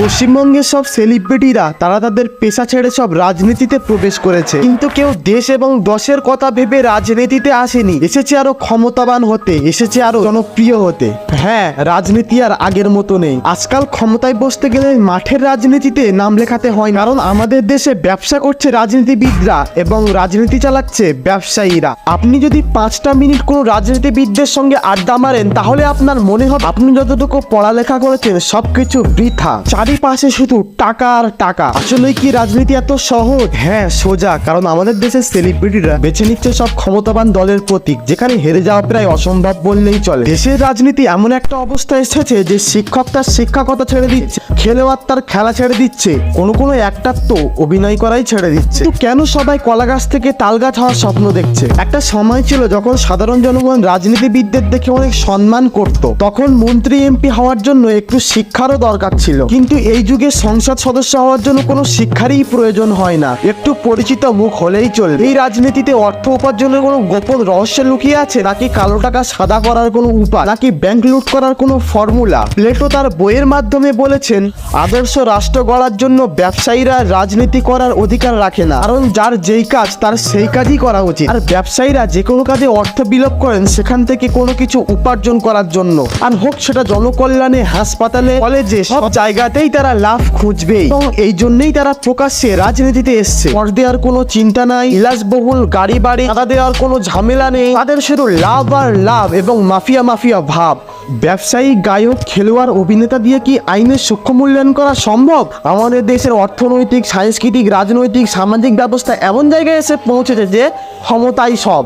পশ্চিমবঙ্গের সব সেলিব্রিটিরা তারা তাদের পেশা ছেড়ে সব রাজনীতিতে প্রবেশ করেছে, কিন্তু কেউ দেশ এবং দশের কথা ভেবে রাজনীতিতে আসেনি। এসেছে আরো ক্ষমতাবান হতে, এসেছে আরো জনপ্রিয় হতে। হ্যাঁ, রাজনীতি আর আগের মতো নেই। আজকাল ক্ষমতায় বসতে গেলে মাঠের রাজনীতিতে নাম লেখাতে হয়, কারণ আমাদের দেশে ব্যবসা করছে রাজনীতিবিদরা এবং রাজনীতি চালাচ্ছে ব্যবসায়ীরা। আপনি যদি 5টা মিনিট কোনো রাজনীতিবিদদের সঙ্গে আড্ডা মারেন, তাহলে আপনার মনে হবে আপনি যতটুকু পড়ালেখা করেছেন সবকিছু বৃথা। চারিপাশে শুধু টাকা আর টাকা। আসলে কি রাজনীতি এত সহজ? হ্যাঁ, সোজা, কারণ আমাদের দেশের সেলিব্রিটিরা বেছে নিচ্ছে সব ক্ষমতাবান দলের প্রতীক, যেখানে হেরে যাওয়া প্রায় অসম্ভব বললেই চলে। দেশের রাজনীতি এমন একটা অবস্থায় এসেছে যে শিক্ষক তার শিক্ষকতা ছেড়ে দিচ্ছে, খেলোয়াড় তার খেলা ছেড়ে দিচ্ছে, কোনো একটা তো অভিনয় করাই ছেড়ে দিচ্ছে। কিন্তু কেন সবাই কলা গাছ থেকে তাল গাছ হওয়ার স্বপ্ন দেখছে? একটা সময় ছিল যখন সাধারণ জনগণ রাজনীতিবিদদের দেখে অনেক সম্মান করত, তখন মন্ত্রী এমপি হওয়ার জন্য একটু শিক্ষারও দরকার ছিল। কিন্তু এই যুগে সংসদ সদস্য হওয়ার জন্য কোনো শিক্ষারই প্রয়োজন হয় না, একটু পরিচিত মুখ হলেই চলবে। এই রাজনীতিতে অর্থ উপার্জনের কোনো গোপন রহস্য লুকিয়ে আছে, নাকি কালো টাকা সাদা করার কোনো উপায়, নাকি ব্যাংক লুট করার কোনো ফর্মুলা? প্লেটো তার বইয়ের মাধ্যমে বলেছেন, আদর্শ রাষ্ট্র গড়ার জন্য ব্যবসায়ীরা রাজনীতি করার অধিকার রাখে না, কারণ যার যেই কাজ তার সেই কাজই করা উচিত। আর ব্যবসায়ীরা যে কোনো কাজে অর্থ বিলোপ করেন সেখান থেকে কোনো কিছু উপার্জন করার জন্য, আর হোক সেটা জনকল্যাণে, হাসপাতালে, কলেজে, সব জায়গাতেই তারা লাভ খুঁজবেই। এবং এই জন্যই তারা প্রকাশ্যে রাজনীতিতে এসছে। কর দেওয়ার কোনো চিন্তা নাই, বিলাসবহুল গাড়ি বাড়ি টাকা দেওয়ার কোনো ঝামেলা নেই, তাদের শুধু লাভ আর লাভ এবং মাফিয়া মাফিয়া ভাব। ব্যবসায়ী, গায়ক, খেলোয়াড়, অভিনেতা দিয়ে কি আইনের সূক্ষ্ম মূল্যায়ন করা সম্ভব? আমাদের দেশের অর্থনৈতিক, সাংস্কৃতিক, রাজনৈতিক, সামাজিক ব্যবস্থা এমন জায়গায় এসে পৌঁছেছে যে ক্ষমতাই সব।